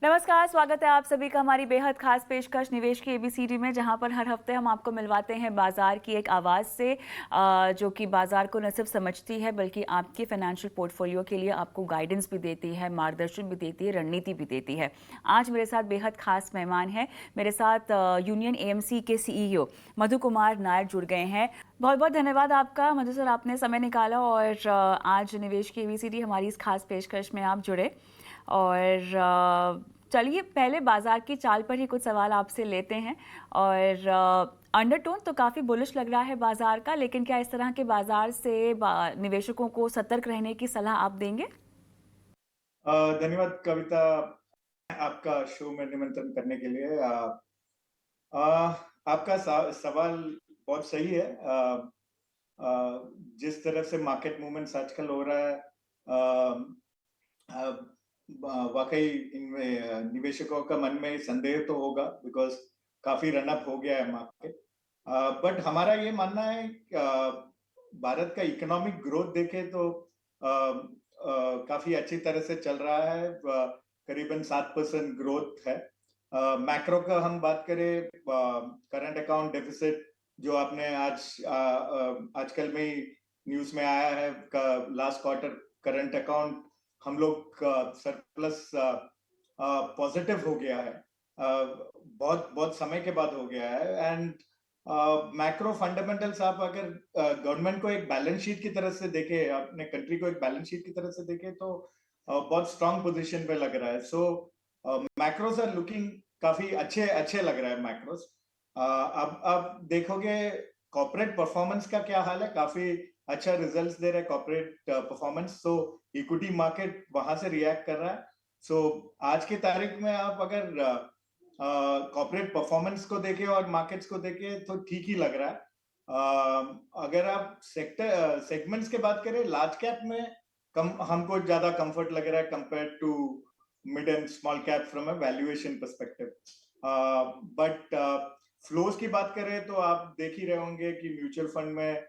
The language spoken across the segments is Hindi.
नमस्कार, स्वागत है आप सभी का हमारी बेहद खास पेशकश निवेश की एबीसीडी में, जहां पर हर हफ्ते हम आपको मिलवाते हैं बाजार की एक आवाज़ से, जो कि बाजार को न सिर्फ समझती है बल्कि आपके फाइनेंशियल पोर्टफोलियो के लिए आपको गाइडेंस भी देती है, मार्गदर्शन भी देती है, रणनीति भी देती है। आज मेरे साथ बेहद खास मेहमान हैं। मेरे साथ यूनियन एएमसी के सीईओ मधु कुमार नायर जुड़ गए हैं। बहुत बहुत धन्यवाद आपका मधु सर, आपने समय निकाला और आज निवेश की एबीसीडी हमारी इस खास पेशकश में आप जुड़े। और चलिए पहले बाजार की चाल पर ही कुछ सवाल आपसे लेते हैं। और अंडरटोन तो काफ़ी बुलिश लग रहा है बाजार का, लेकिन क्या इस तरह के बाजार से निवेशकों को सतर्क रहने की सलाह आप देंगे? धन्यवाद कविता, आपका शो में निमंत्रण करने के लिए। आपका सवाल बहुत सही है। जिस तरह से मार्केट मूवमेंट्स आजकल हो रहा है, वाकई इनमें निवेशकों का मन में संदेह तो होगा, बिकॉज काफी रन अप हो गया है मार्केट। बट हमारा ये मानना है कि भारत का इकोनॉमिक ग्रोथ देखे तो काफी अच्छी तरह से चल रहा है। करीबन 7% ग्रोथ है। मैक्रो का हम बात करें, करंट अकाउंट डेफिसिट जो आपने आजकल में ही न्यूज में आया है, लास्ट क्वार्टर करंट अकाउंट हम लोग का सरप्लस पॉजिटिव हो गया है। बहुत बहुत समय के बाद हो गया है। एंड मैक्रो फंडामेंटल्स, आप अगर गवर्नमेंट को एक बैलेंस शीट की तरह से देखे, अपने कंट्री को एक बैलेंस शीट की तरह से देखे, तो बहुत स्ट्रांग पोजीशन पे लग रहा है। सो मैक्रोस आर लुकिंग काफी अच्छे अच्छे लग रहा है मैक्रोस। अब देखोगे कॉर्पोरेट परफॉर्मेंस का क्या हाल है, काफी अच्छा रिजल्ट्स दे रहा है कॉर्पोरेट परफॉर्मेंस। सो इक्विटी मार्केट वहां से रिएक्ट कर रहा है। सो आज की तारीख में आप अगर कॉर्पोरेट परफॉर्मेंस को देखें और मार्केट्स को देखें तो ठीक ही लग रहा है। अगर आप सेगमेंट्स की बात करें, लार्ज कैप में हमको ज्यादा कंफर्ट लग रहा है compare to mid and small cap from a valuation perspective. But flows की बात करें तो आप देख ही रहे होंगे कि म्यूचुअल फंड में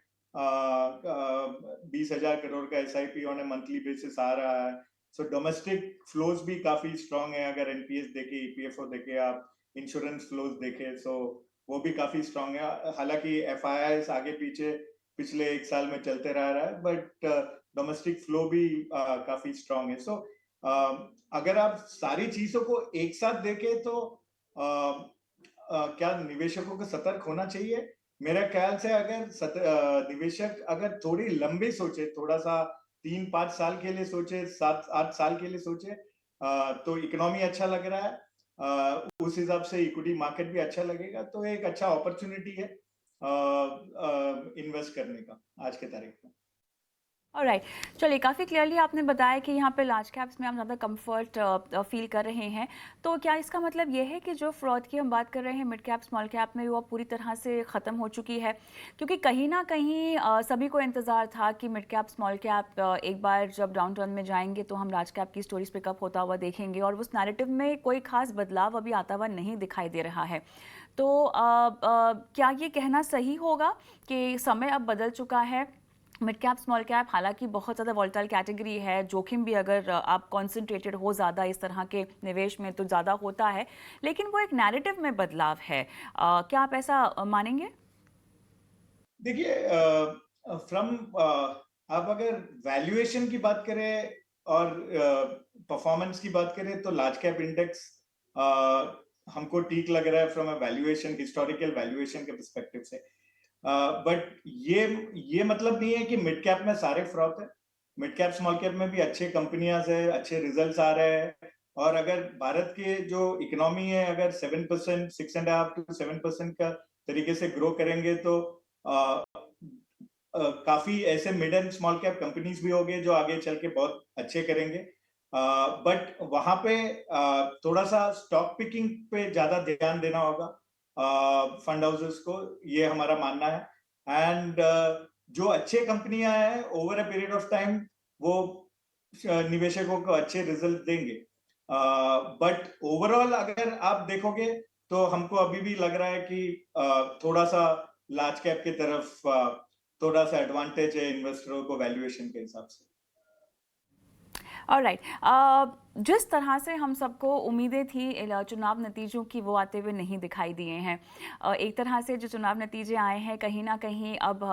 20,000 करोड़ का SIP on a monthly basis आ रहा है। सो डोमेस्टिक फ्लोज भी काफी स्ट्रांग है। अगर एनपीएस देखे, ईपीएफओ देखे, आप इंश्योरेंस फ्लोज देखे, सो वो भी काफी स्ट्रांग है। हालांकि एफआईआई आगे पीछे पिछले एक साल में चलते रह रहा है, बट डोमेस्टिक फ्लो भी काफी स्ट्रांग है। सो अगर आप सारी चीजों को एक साथ देखें तो क्या निवेशकों को सतर्क होना चाहिए? मेरे ख्याल से अगर निवेशक अगर थोड़ी लंबी सोचे, थोड़ा सा 3-5 साल के लिए सोचे, 7-8 साल के लिए सोचे, तो इकोनॉमी अच्छा लग रहा है, उस हिसाब से इक्विटी मार्केट भी अच्छा लगेगा, तो एक अच्छा अपॉर्चुनिटी है इन्वेस्ट करने का आज के तारीख में। ऑलराइट, चलिए काफ़ी क्लियरली आपने बताया कि यहाँ पे लार्ज कैप्स में आप ज़्यादा कंफर्ट फील कर रहे हैं। तो क्या इसका मतलब ये है कि जो फ्रॉड की हम बात कर रहे हैं मिड कैप स्मॉल कैप में, वो अब पूरी तरह से ख़त्म हो चुकी है? क्योंकि कहीं ना कहीं सभी को इंतज़ार था कि मिड कैप स्मॉल कैप एक बार जब डाउन टर्न में जाएंगे तो हम लार्ज कैप की स्टोरीज पिकअप होता हुआ देखेंगे, और उस नैरेटिव में कोई खास बदलाव अभी आता हुआ नहीं दिखाई दे रहा है। तो क्या ये कहना सही होगा कि समय अब बदल चुका है? मिड कैप स्मॉल कैप हालांकि बहुत ज़्यादा वॉलेटाइल कैटेगरी है, जोखिम भी अगर आप कॉन्सेंट्रेटेड हो ज़्यादा इस तरह के निवेश में तो ज़्यादा होता है, लेकिन वो एक नैरेटिव में बदलाव है। क्या आप ऐसा मानेंगे? देखिए, फ्रॉम आप अगर वैल्यूएशन की बात करें और परफॉर्मेंस की बात करें, तो लार्ज कैप इंडेक्स हमको ठीक लग रहा है from a valuation, historical valuation के पर्सपेक्टिव से। बट ये मतलब नहीं है कि मिड कैप में सारे फ्रॉड है। मिड कैप स्मॉल कैप में भी अच्छे कंपनियां है, अच्छे रिजल्ट्स आ रहे हैं। और अगर भारत के जो इकोनॉमी है, अगर 7%, 6.5 to 7% का तरीके से ग्रो करेंगे, तो काफी ऐसे mid and small cap companies भी होंगे जो आगे चल के बहुत अच्छे करेंगे। बट वहां पे थोड़ा सा स्टॉक पिकिंग पे ज्यादा ध्यान देना होगा फंड हाउसेस को, ये हमारा मानना है। एंड जो अच्छे कंपनियां हैं over a period of time, वो निवेशकों को अच्छे रिजल्ट देंगे। बट ओवरऑल अगर आप देखोगे तो हमको अभी भी लग रहा है कि थोड़ा सा लार्ज कैप की तरफ थोड़ा सा एडवांटेज है इन्वेस्टरों को वैल्यूएशन के हिसाब से। ऑलराइट, जिस तरह से हम सबको उम्मीदें थी चुनाव नतीजों की, वो आते हुए नहीं दिखाई दिए हैं। एक तरह से जो चुनाव नतीजे आए हैं, कहीं ना कहीं अब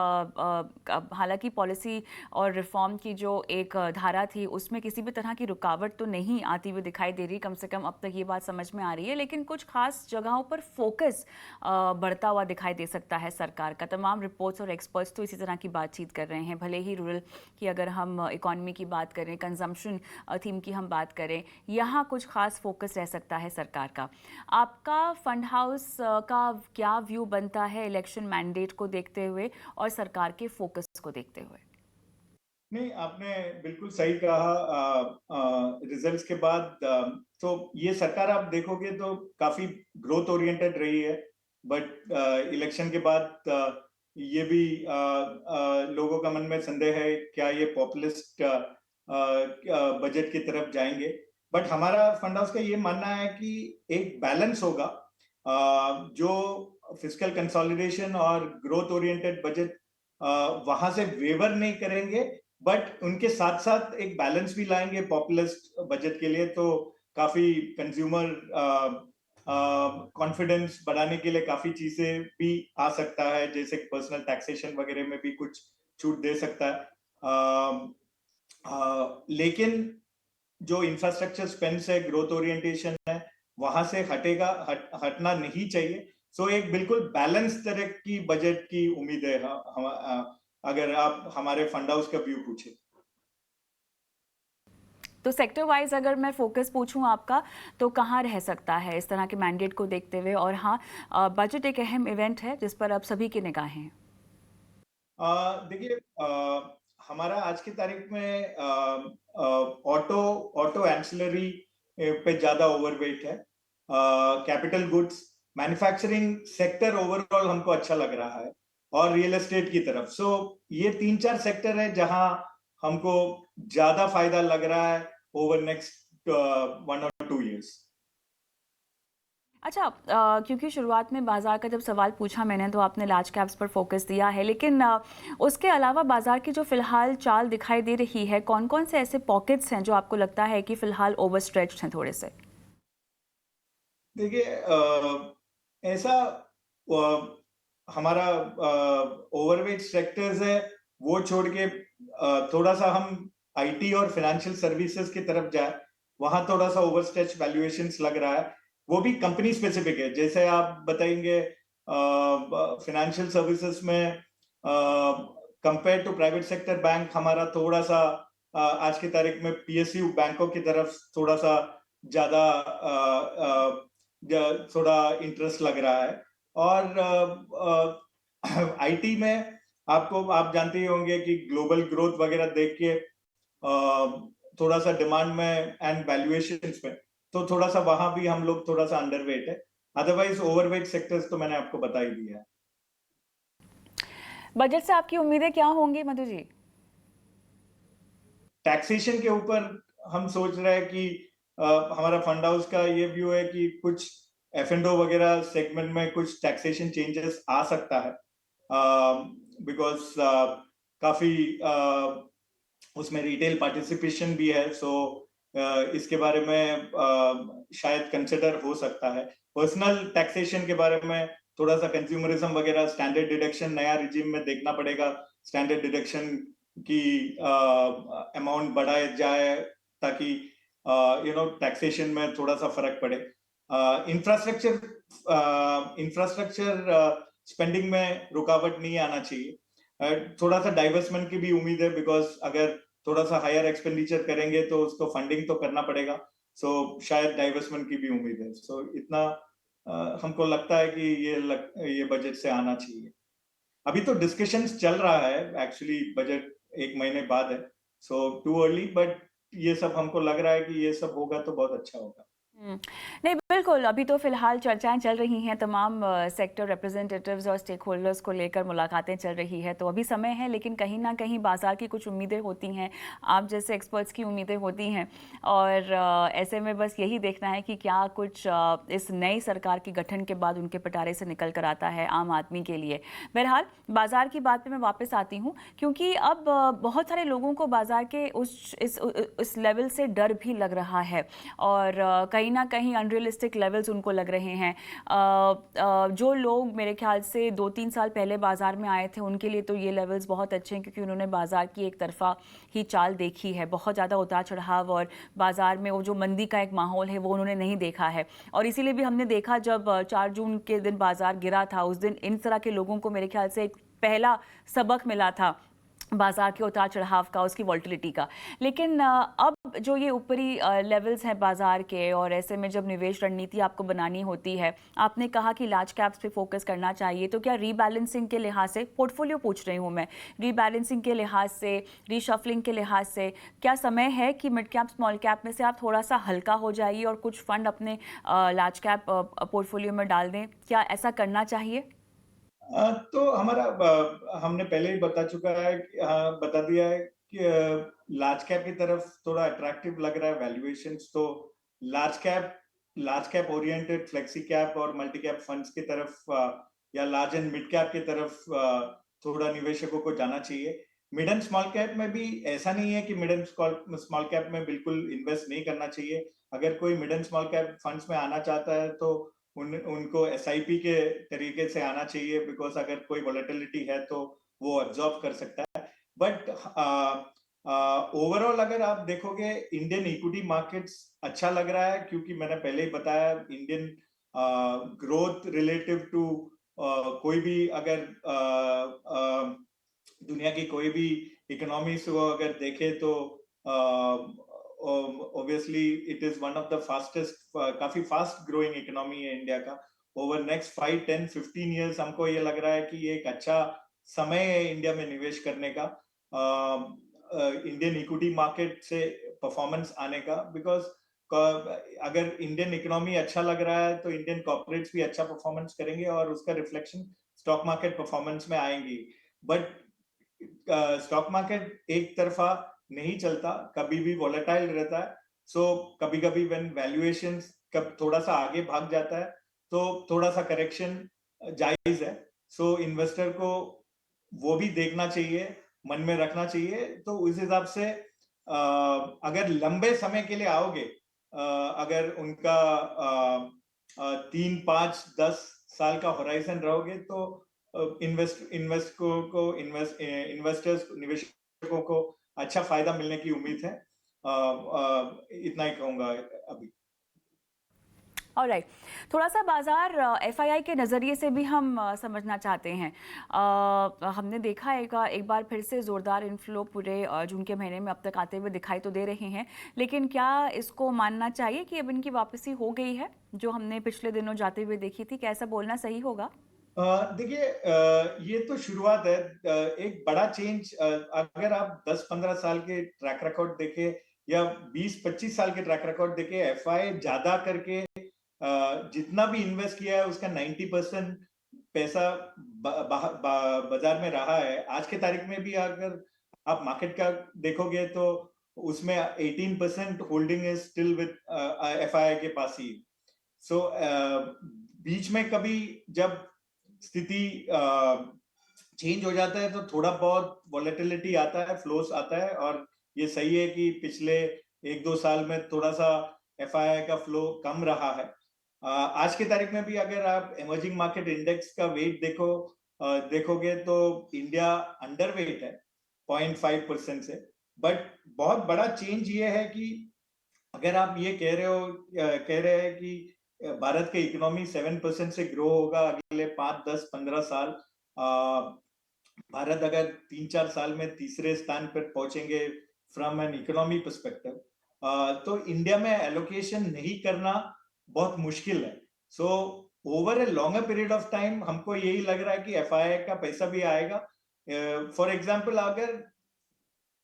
हालांकि पॉलिसी और रिफॉर्म की जो एक धारा थी, उसमें किसी भी तरह की रुकावट तो नहीं आती हुई दिखाई दे रही, कम से कम अब तक ये बात समझ में आ रही है। लेकिन कुछ खास जगहों पर फोकस बढ़ता हुआ दिखाई दे सकता है सरकार का। तमाम रिपोर्ट्स और एक्सपर्ट्स तो इसी तरह की बातचीत कर रहे हैं, भले ही रूरल की अगर हम इकोनॉमी की बात करें, कंजम्पशन थीम की हम बात करें, यहाँ कुछ खास फोकस रह सकता है सरकार का। आपका फंड हाउस का क्या व्यू बनता है इलेक्शन मैंडेट को देखते हुए और सरकार के फोकस को देखते हुए? नहीं, आपने बिल्कुल सही कहा। रिजल्ट्स के बाद तो ये सरकार आप देखोगे तो काफी ग्रोथ ओरिएंटेड रही है, बट इलेक्शन के बाद ये भी लोगों का मन में संदेह है क्या ये पॉपुलिस्ट बजट की तरफ जाएंगे। बट हमारा फंड हाउस का ये मानना है कि एक बैलेंस होगा, जो फिस्कल कंसोलिडेशन और ग्रोथ ओरिएंटेड बजट वहां से वेवर नहीं करेंगे, बट उनके साथ साथ एक बैलेंस भी लाएंगे पॉपुलिस्ट बजट के लिए। तो काफी कंज्यूमर कॉन्फिडेंस बढ़ाने के लिए काफी चीजें भी आ सकता है, जैसे पर्सनल टैक्सेशन वगैरह में भी कुछ छूट दे सकता है। लेकिन जो इंफ्रास्ट्रक्चर स्पेंड्स है, ग्रोथ ओरिएंटेशन है, वहां से हटना नहीं चाहिए। सो एक बिल्कुल बैलेंस तरह की बजट की उम्मीद है अगर आप हमारे फंड हाउस का व्यू पूछे। तो सेक्टर वाइज अगर मैं फोकस पूछूं आपका, तो कहाँ रह सकता है इस तरह के मैंडेट को देखते हुए? और हाँ, बजट एक अहम इवेंट है जिस पर अब सभी की निगाहें हैं। देखिए, हमारा आज की तारीख में ऑटो ऑटो एंसिलरी पे ज्यादा ओवरवेट है। Capital goods, manufacturing sector overall हमको अच्छा लग रहा है, और रियल एस्टेट की तरफ। सो ये 3-4 सेक्टर है जहां हमको ज्यादा फायदा लग रहा है ओवर नेक्स्ट 1 और 2 years। अच्छा, क्योंकि शुरुआत में बाजार का जब सवाल पूछा मैंने, तो आपने लार्ज कैप्स पर फोकस दिया है, लेकिन उसके अलावा बाजार की जो फिलहाल चाल दिखाई दे रही है, कौन कौन से ऐसे पॉकेट्स हैं जो आपको लगता है कि फिलहाल ओवर स्ट्रेच्ड हैं थोड़े से? देखिए, ऐसा हमारा ओवरवेट सेक्टर्स है, वो छोड़ के थोड़ा सा हम आईटी और फाइनेंशियल सर्विसेज की तरफ जाए, वहां थोड़ा सा ओवरस्ट्रेच वैल्यूएशंस लग रहा है। वो भी कंपनी स्पेसिफिक है, जैसे आप बताएंगे फाइनेंशियल सर्विसेज में compare to private sector bank, हमारा थोड़ा सा आज की तारीख में पीएसयू बैंकों की तरफ थोड़ा सा ज्यादा थोड़ा इंटरेस्ट लग रहा है। और आईटी में आप जानते ही होंगे कि ग्लोबल ग्रोथ वगैरह देख के थोड़ा सा डिमांड में एंड वैल्यूएशंस में, तो थोड़ा सा वहां भी हम लोग थोड़ा सा अंडरवेट है। अदरवाइज ओवरवेट सेक्टर्स तो मैंने आपको बता ही दिया है। बजट से आपकी उम्मीदें क्या होंगी मधु जी? टैक्सेशन के ऊपर हम सोच रहे हैं कि हमारा फंड हाउस का ये व्यू है कि कुछ एफ एंड ओ वगैरह सेगमेंट में कुछ टैक्सेशन चेंजेस आ सकता है, बिकॉज काफी उसमें रिटेल पार्टिसिपेशन भी है। सो इसके बारे में शायद कंसिडर हो सकता है। पर्सनल टैक्सेशन के बारे में थोड़ा सा कंज्यूमरिज्म वगैरह, स्टैंडर्ड डिडक्शन नया रिजीम में देखना पड़ेगा। स्टैंडर्ड डिडक्शन की अमाउंट बढ़ाया जाए ताकि टैक्सेशन में थोड़ा सा फर्क पड़े। इंफ्रास्ट्रक्चर स्पेंडिंग में रुकावट नहीं आना चाहिए। थोड़ा सा डाइवर्समेंट की भी उम्मीद है, बिकॉज अगर थोड़ा सा हायर एक्सपेंडिचर करेंगे तो उसको फंडिंग तो करना पड़ेगा। सो शायद डाइवर्समेंट की भी उम्मीद है। सो इतना हमको लगता है कि ये बजट से आना चाहिए। अभी तो डिस्कशंस चल रहा है, एक्चुअली बजट 1 महीने बाद है, सो टू अर्ली, बट ये सब हमको लग रहा है कि ये सब होगा तो बहुत अच्छा होगा। नहीं, बिल्कुल, अभी तो फ़िलहाल चर्चाएँ चल रही हैं, तमाम सेक्टर रिप्रेजेंटेटिव्स और स्टेक होल्डर्स को लेकर मुलाकातें चल रही है, तो अभी समय है, लेकिन कहीं न कहीं बाज़ार की कुछ उम्मीदें होती हैं, आप जैसे एक्सपर्ट्स की उम्मीदें होती हैं और ऐसे में बस यही देखना है कि क्या कुछ इस नई सरकार के गठन के बाद उनके पिटारे से निकल कर आता है आम आदमी के लिए। बहरहाल, बाज़ार की बात पे मैं वापस आती हूँ, क्योंकि अब बहुत सारे लोगों को बाज़ार के इस लेवल से डर भी लग रहा है और कहीं ना कहीं अनरियलिस्टिक लेवल्स उनको लग रहे हैं। जो लोग मेरे ख्याल से 2-3 साल पहले बाज़ार में आए थे उनके लिए तो ये लेवल्स बहुत अच्छे हैं, क्योंकि उन्होंने बाज़ार की एक तरफा ही चाल देखी है, बहुत ज़्यादा उतार चढ़ाव और बाज़ार में वो जो मंदी का एक माहौल है वो उन्होंने नहीं देखा है। और इसीलिए भी हमने देखा जब 4 जून के दिन बाज़ार गिरा था, उस दिन इन तरह के लोगों को मेरे ख्याल से एक पहला सबक मिला था बाज़ार के उतार चढ़ाव का, उसकी वॉल्टिलिटी का। लेकिन अब जो ये ऊपरी लेवल्स हैं बाज़ार के, और ऐसे में जब निवेश रणनीति आपको बनानी होती है, आपने कहा कि लार्ज कैप्स पे फोकस करना चाहिए, तो क्या रीबैलेंसिंग के लिहाज से, पोर्टफोलियो पूछ रही हूँ मैं, रीबैलेंसिंग के लिहाज से, रीशफलिंग के लिहाज से, क्या समय है कि मिड कैप स्मॉल कैप में से आप थोड़ा सा हल्का हो जाइए और कुछ फंड अपने लार्ज कैप पोर्टफोलियो में डाल दें? क्या ऐसा करना चाहिए? तो हमारा हमने पहले ही बता चुका है बता दिया है कि लार्ज कैप की तरफ थोड़ा अट्रैक्टिव लग रहा है वैल्यूएशंस, तो large cap large cap oriented flexi cap और मल्टी कैप फंड्स की तरफ या लार्ज एंड मिड कैप की तरफ थोड़ा निवेशकों को जाना चाहिए। मिड एंड स्मॉल कैप में भी ऐसा नहीं है कि मिड एंड स्मॉल कैप में बिल्कुल इन्वेस्ट नहीं करना चाहिए। अगर कोई mid and small cap funds में आना चाहता है तो उनको एसआईपी के तरीके से आना चाहिए, बिकॉज अगर कोई वॉलेटिलिटी है तो वो एब्जॉर्ब कर सकता है। बट ओवरऑल अगर आप देखोगे इंडियन इक्विटी मार्केट्स अच्छा लग रहा है, क्योंकि मैंने पहले ही बताया इंडियन ग्रोथ रिलेटिव टू कोई भी अगर दुनिया की कोई भी इकोनॉमीज को अगर देखे तो obviously it is one of the fastest, काफी फास्ट ग्रोइंग इकोनॉमी है इंडिया का। ओवर नेक्स्ट 5, 10, 15 इयर्स हमको ये लग रहा है कि ये एक अच्छा समय है इंडिया में निवेश करने का, इंडियन इक्विटी मार्केट से परफॉर्मेंस आने का, बिकॉज अगर इंडियन इकोनॉमी अच्छा लग रहा है तो इंडियन कॉर्पोरेट्स भी अच्छा परफॉर्मेंस करेंगे और उसका रिफ्लेक्शन स्टॉक मार्केट परफॉर्मेंस में आएंगी। बट स्टॉक मार्केट एक तरफा नहीं चलता, कभी भी वॉलेटाइल रहता है। सो कभी कभी व्हेन वैल्यूएशंस कब थोड़ा सा आगे भाग जाता है तो थोड़ा सा करेक्शन जायज है। सो इन्वेस्टर को वो भी देखना चाहिए, मन में रखना चाहिए। तो उस हिसाब से अगर लंबे समय के लिए आओगे, अगर उनका 3, 5, 10 साल का होराइजन रहोगे तो इन्वेस्टर्स निवेशकों को अच्छा फायदा मिलने की उम्मीद है। इतना ही कहूंगा अभी। ऑलराइट, थोड़ा सा बाजार एफआईआई के नज़रिए से भी हम समझना चाहते हैं। हमने देखा है एक बार फिर से ज़ोरदार इनफ्लो पूरे जून के महीने में अब तक आते हुए दिखाई तो दे रहे हैं, लेकिन क्या इसको मानना चाहिए कि अब इनकी वापसी हो गई है जो हमने पिछले दिनों जाते हुए देखी थी? क्या ऐसा बोलना सही होगा? देखिए, ये तो शुरुआत है। एक बड़ा चेंज, अगर आप 10-15 साल के ट्रैक रिकॉर्ड देखें या 20-25 साल के ट्रैक रिकॉर्ड देखें, एफआई ज्यादा करके जितना भी इन्वेस्ट किया है उसका 90% पैसा बाजार में रहा है। आज के तारीख में भी अगर आप मार्केट का देखोगे तो उसमें 18% holding is still with FI के पास ही। सो बीच में कभी जब स्थिति चेंज हो जाता है तो थोड़ा बहुत वॉलेटिलिटी आता है, फ्लोस आता है, और ये सही है कि पिछले 1-2 साल में थोड़ा सा एफआईआई का फ्लो कम रहा है। आज की तारीख में भी अगर आप इमर्जिंग मार्केट इंडेक्स का वेट देखोगे तो इंडिया अंडर वेट है 0.5% से। बट बहुत बड़ा चेंज ये है कि अगर आप ये कह रहे हैं कि भारत की इकोनॉमी 7% से ग्रो होगा अगले 5, 10, 15 साल, भारत अगर 3-4 साल में तीसरे स्थान पर पहुंचेंगे फ्रॉम एन इकोनॉमी पर्सपेक्टिव, तो इंडिया में एलोकेशन नहीं करना बहुत मुश्किल है। So over a longer period of time हमको यही लग रहा है कि एफआईआई का पैसा भी आएगा। फॉर एग्जाम्पल, अगर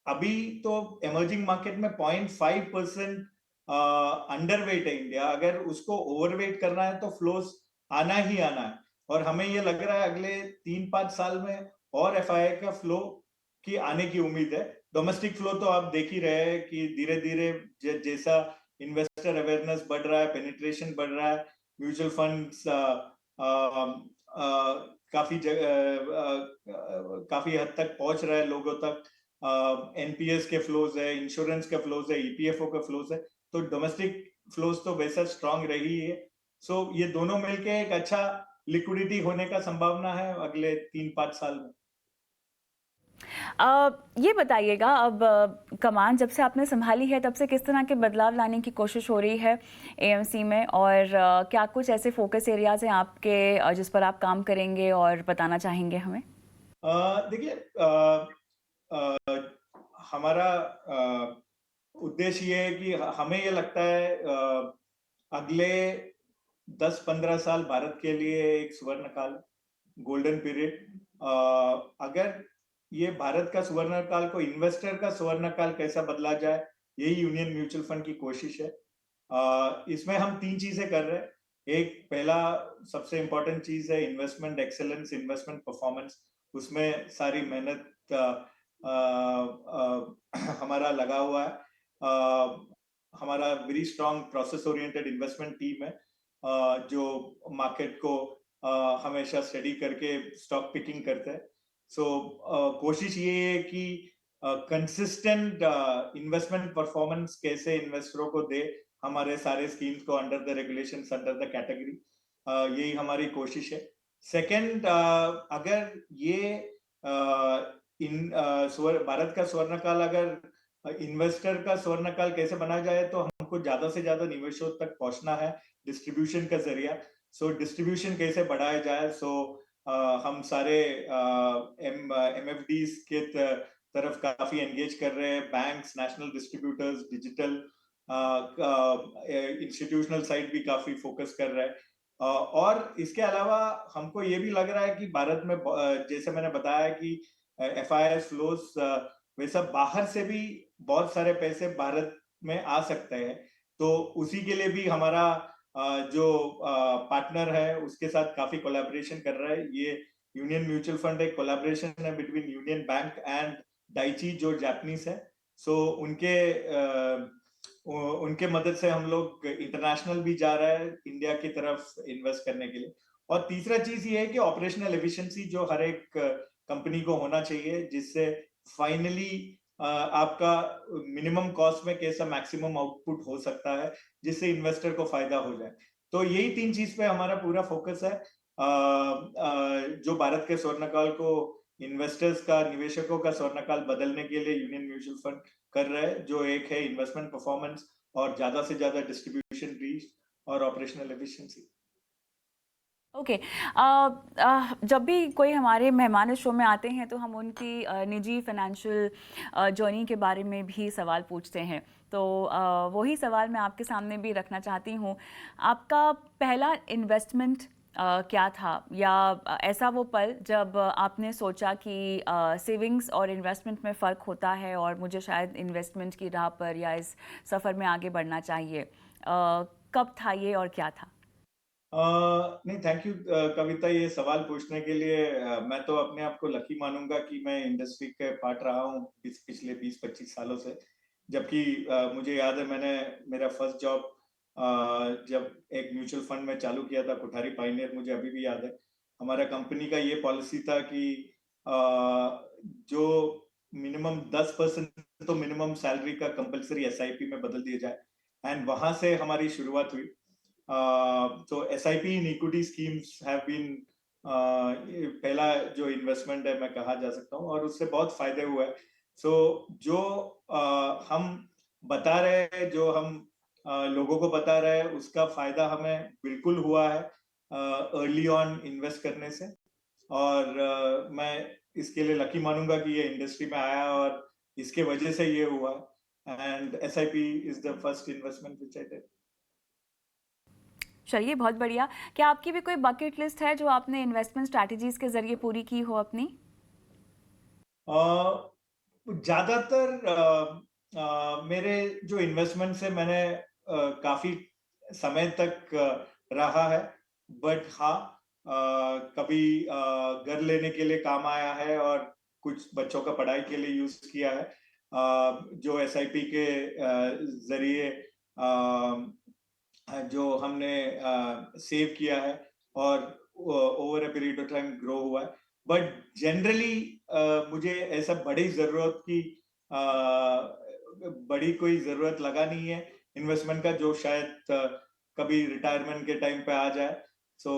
अभी तो इमर्जिंग मार्केट में 0.5% अंडरवेट है इंडिया। अगर उसको ओवरवेट करना है तो फ्लोस आना ही आना है, और हमें ये लग रहा है अगले 3-5 साल में और एफआईआई का फ्लो की आने की उम्मीद है। डोमेस्टिक फ्लो तो आप देख ही रहे हैं कि धीरे धीरे जैसा इन्वेस्टर अवेयरनेस बढ़ रहा है, पेनिट्रेशन बढ़ रहा है, म्यूचुअल फंड्स काफी काफी हद तक पहुंच रहा है लोगों तक। एनपीएस के फ्लोज है, इंश्योरेंस के फ्लोज है, ईपीएफओ के फ्लोज है, तो डोमेस्टिक फ्लोज तो वैसा स्ट्रांग रही है। सो ये दोनों मिलके एक अच्छा लिक्विडिटी होने का संभावना है अगले 3-5 साल में। ये बताइएगा, अब कमान जब से आपने संभाली है तब से किस तरह के बदलाव लाने की कोशिश हो रही है एएमसी में, और क्या कुछ ऐसे फोकस एरियाज हैं आपके जिस पर आप काम करेंगे और बताना चाहेंगे हमें? देखिए, हमारा उद्देश्य ये है कि हमें ये लगता है अगले 10-15 साल भारत के लिए एक सुवर्ण काल, गोल्डन पीरियड। अगर ये भारत का स्वर्ण काल को इन्वेस्टर का स्वर्ण काल कैसा बदला जाए, यही यूनियन म्यूचुअल फंड की कोशिश है। इसमें हम 3 चीजें कर रहे हैं। एक पहला सबसे इंपॉर्टेंट चीज है इन्वेस्टमेंट एक्सेलेंस, इन्वेस्टमेंट परफॉर्मेंस। उसमें सारी मेहनत हमारा लगा हुआ है। हमारा very strong process oriented investment team है, जो मार्केट को हमेशा स्टडी करके स्टॉक पिकिंग करते हैं। सो कोशिश ये है कि कंसिस्टेंट इन्वेस्टमेंट परफॉर्मेंस कैसे इन्वेस्टरों को दे हमारे सारे स्कीम्स को under the regulations, under the category. यही हमारी कोशिश है। सेकंड, अगर ये भारत का स्वर्ण काल अगर इन्वेस्टर का स्वर्ण काल कैसे बना जाए, तो हमको ज्यादा से ज्यादा निवेशों तक पहुंचना है डिस्ट्रीब्यूशन का जरिया। सो डिस्ट्रीब्यूशन कैसे बढ़ाया जाए, हम सारे एमएफडीज के तरफ काफी एंगेज कर रहे हैं, banks, national distributors, digital institutional side भी काफी फोकस कर रहा है। और इसके अलावा हमको ये भी लग रहा है कि भारत में जैसे मैंने बताया कि एफआईआई फ्लोस, वैसा बाहर से भी बहुत सारे पैसे भारत में आ सकते हैं। तो उसी के लिए भी हमारा जो पार्टनर है उसके साथ काफी कोलैबोरेशन कर रहा है। ये यूनियन म्यूचुअल फंड एक कोलैबोरेशन है between union bank and Daiichi, जो जापानीज है। सो उनके मदद से हम लोग इंटरनेशनल भी जा रहा है इंडिया की तरफ इन्वेस्ट करने के लिए। और तीसरा चीज ये है कि ऑपरेशनल एफिशिएंसी जो हर एक कंपनी को होना चाहिए, जिससे फाइनली आपका मिनिमम कॉस्ट में कैसा मैक्सिमम आउटपुट हो सकता है, जिससे इन्वेस्टर को फायदा हो जाए। तो यही 3 चीज पे हमारा पूरा फोकस है, जो भारत के स्वर्णकाल को इन्वेस्टर्स का, निवेशकों का स्वर्णकाल बदलने के लिए यूनियन म्यूचुअल फंड कर रहा है, जो एक है इन्वेस्टमेंट परफॉर्मेंस और ज्यादा से ज्यादा डिस्ट्रीब्यूशन रीच और ऑपरेशनल एफिशिएंसी। ओके। जब भी कोई हमारे मेहमान इस शो में आते हैं तो हम उनकी निजी फाइनेंशियल जर्नी के बारे में भी सवाल पूछते हैं, तो वही सवाल मैं आपके सामने भी रखना चाहती हूँ। आपका पहला इन्वेस्टमेंट क्या था, या ऐसा वो पल जब आपने सोचा कि सेविंग्स और इन्वेस्टमेंट में फ़र्क होता है और मुझे शायद इन्वेस्टमेंट की राह पर या इस सफ़र में आगे बढ़ना चाहिए? कब था ये और क्या था? नहीं, थैंक यू कविता, ये सवाल पूछने के लिए। मैं तो अपने आप को लकी मानूंगा कि मैं इंडस्ट्री के पार्ट रहा हूँ पिछले 20-25 सालों से। जबकि मुझे याद है, मैंने मेरा फर्स्ट जॉब जब एक म्यूचुअल फंड में चालू किया था, कोठारी पाइनियर, मुझे अभी भी याद है। हमारा कंपनी का ये पॉलिसी था कि जो मिनिमम 10% तो मिनिमम सैलरी का कंपलसरी एसआईपी में बदल दिया जाए, एंड वहां से हमारी शुरुआत हुई। So SIP in equity schemes have been पहला जो इन्वेस्टमेंट है, मैं कहा जा सकता हूँ, और उससे बहुत फायदे हुए हैं। जो हम बता रहे हैं, जो हम लोगों को बता रहे हैं, उसका फायदा हमें बिल्कुल हुआ है अर्ली ऑन इन्वेस्ट करने से। और मैं इसके लिए लकी मानूंगा कि ये इंडस्ट्री में आया और इसके वजह से ये हुआ। And SIP is the first investment which I did. चलिए, बहुत बढ़िया। क्या आपकी भी कोई बकेट लिस्ट है जो आपने इन्वेस्टमेंट स्ट्रैटेजीज के जरिए पूरी की हो अपनी? ज्यादातर मेरे जो इन्वेस्टमेंट से मैंने काफी समय तक रहा है, बट हाँ, कभी घर लेने के लिए काम आया है और कुछ बच्चों का पढ़ाई के लिए यूज किया है, जो एसआईपी के जरिए जो हमने सेव किया है और over a period of time grow हुआ है। बट जनरली मुझे ऐसा बड़ी कोई जरूरत लगा नहीं है इन्वेस्टमेंट का, जो शायद कभी रिटायरमेंट के टाइम पे आ जाए। So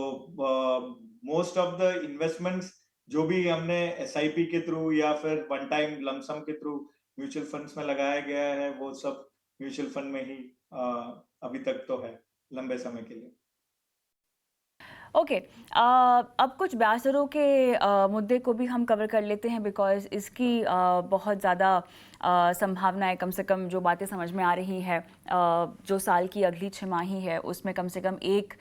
most of the investments जो भी हमने एसआईपी के थ्रू या फिर वन टाइम लमसम के थ्रू म्यूचुअल फंड्स में लगाया गया है, वो सब म्यूचुअल फंड में ही अभी तक तो है लंबे समय के लिए। ओके, अब कुछ ब्याज दरों के मुद्दे को भी हम कवर कर लेते हैं, बिकॉज़ इसकी बहुत ज़्यादा संभावना है। कम से कम जो बातें समझ में आ रही है, जो साल की अगली छमाही है उसमें कम से कम एक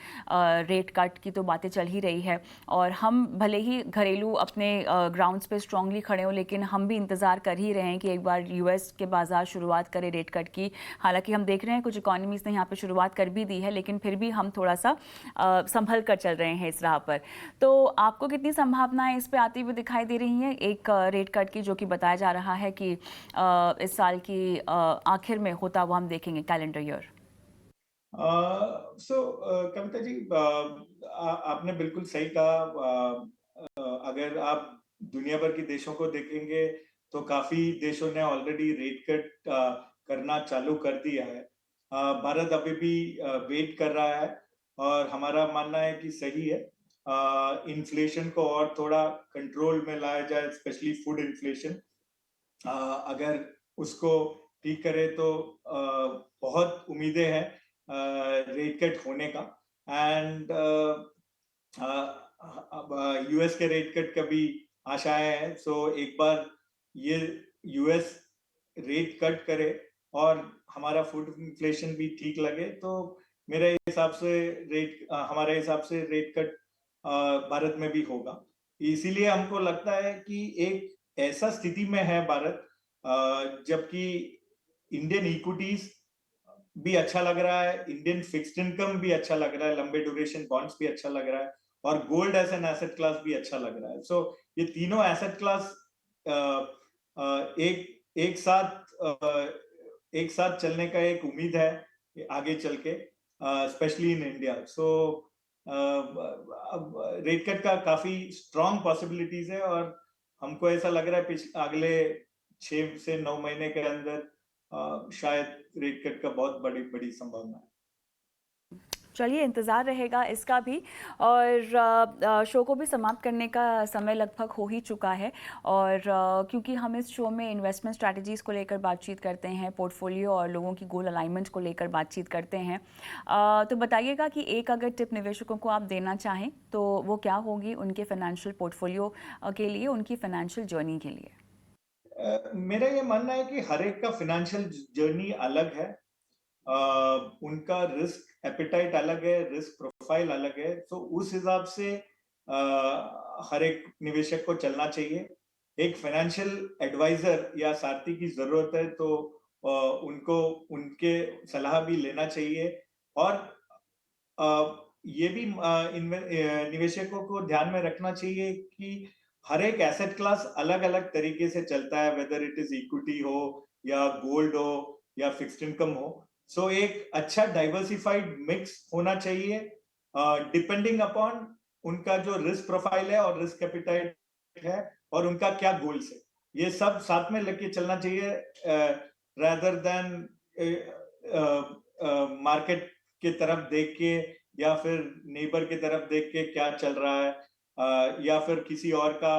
रेट कट की तो बातें चल ही रही है। और हम भले ही घरेलू अपने ग्राउंड्स पे स्ट्रांगली खड़े हों, लेकिन हम भी इंतज़ार कर ही रहे हैं कि एक बार यूएस के बाज़ार शुरुआत करे रेट कट की। हालांकि हम देख रहे हैं कुछ इकोनॉमीज़ ने यहाँ पे शुरुआत कर भी दी है, लेकिन फिर भी हम थोड़ा सा संभल कर चल रहे हैं इस राह पर। तो आपको कितनी संभावनाएं इस पे आती हुई दिखाई दे रही हैं एक रेट कट की, जो कि बताया जा रहा है कि इस साल की आखिर में होता हुआ हम देखेंगे, कैलेंडर ईयर? सो कविता जी, आपने बिल्कुल सही कहा। अगर आप दुनिया भर के देशों को देखेंगे तो काफी देशों ने ऑलरेडी रेट कट करना चालू कर दिया है। भारत अभी भी वेट कर रहा है और हमारा मानना है कि सही है। इन्फ्लेशन को और थोड़ा कंट्रोल में लाया जाए, स्पेशली फूड इन्फ्लेशन। अगर उसको ठीक करे तो बहुत उम्मीदें हैं रेट कट होने का। एंड अब यूएस के रेट कट का भी आशाएं हैं। सो एक बार ये यूएस रेट कट करे और हमारा फूड इन्फ्लेशन भी ठीक लगे, तो मेरे हिसाब से हमारे हिसाब से रेट कट भारत में भी होगा। इसीलिए हमको लगता है कि एक ऐसा स्थिति में है भारत, जबकि इंडियन इक्विटीज भी अच्छा लग रहा है, इंडियन फिक्स्ड इनकम भी अच्छा लग रहा है, लंबे ड्यूरेशन बॉन्ड्स भी अच्छा लग रहा है, और gold as an asset class भी अच्छा लग रहा है। सो ये तीनों एसेट क्लास एक साथ चलने का एक उम्मीद है आगे चल के, स्पेशली इन इंडिया। सो अब रेट कट का काफी स्ट्रॉन्ग पॉसिबिलिटीज है और हमको ऐसा लग रहा है अगले 6 से 9 महीने के अंदर शायद रेट कट का बहुत बड़ी बड़ी संभावना है। चलिए, इंतज़ार रहेगा इसका भी। और शो को भी समाप्त करने का समय लगभग हो ही चुका है। और क्योंकि हम इस शो में इन्वेस्टमेंट स्ट्रैटेजीज़ को लेकर बातचीत करते हैं, पोर्टफोलियो और लोगों की गोल अलाइनमेंट को लेकर बातचीत करते हैं, तो बताइएगा कि एक अगर टिप निवेशकों को आप देना चाहें तो वो क्या होगी उनके फाइनेंशियल पोर्टफोलियो के लिए, उनकी फाइनेंशियल जर्नी के लिए? मेरा ये मानना है कि हर एक का फाइनेंशियल जर्नी अलग है। उनका रिस्क एपिटाइट अलग है, रिस्क प्रोफाइल अलग है, तो उस हिसाब से हर एक निवेशक को चलना चाहिए। एक फाइनेंशियल एडवाइजर या सारथी की जरूरत है तो उनको उनके सलाह भी लेना चाहिए। और ये भी निवेशकों को ध्यान में रखना चाहिए कि हर एक एसेट क्लास अलग अलग तरीके से चलता है, वेदर इट इज इक्विटी हो या गोल्ड हो या फिक्स्ड इनकम हो। सो एक अच्छा डाइवर्सिफाइड मिक्स होना चाहिए, डिपेंडिंग अपॉन उनका जो रिस्क प्रोफाइल है और रिस्क कैपिटाइट है और उनका क्या गोल्स है, ये सब साथ में लेके चलना चाहिए, रादर देन मार्केट की तरफ देख के या फिर नेबर की तरफ देख के क्या चल रहा है, या फिर किसी और का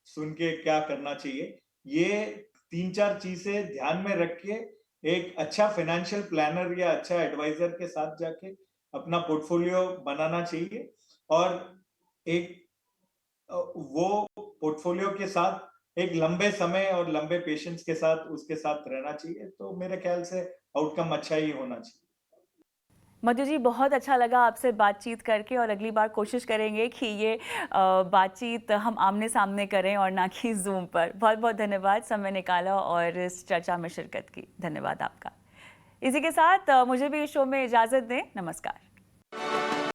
सुन के क्या करना चाहिए। ये 3-4 चीजें ध्यान में रख के एक अच्छा फाइनेंशियल प्लानर या अच्छा एडवाइजर के साथ जाके अपना पोर्टफोलियो बनाना चाहिए। और एक वो पोर्टफोलियो के साथ एक लंबे समय और लंबे पेशेंस के साथ उसके साथ रहना चाहिए, तो मेरे ख्याल से आउटकम अच्छा ही होना चाहिए। मधु जी, बहुत अच्छा लगा आपसे बातचीत करके, और अगली बार कोशिश करेंगे कि ये बातचीत हम आमने सामने करें और ना कि जूम पर। बहुत बहुत धन्यवाद, समय निकाला और इस चर्चा में शिरकत की। धन्यवाद आपका। इसी के साथ मुझे भी इस शो में इजाजत दें। नमस्कार।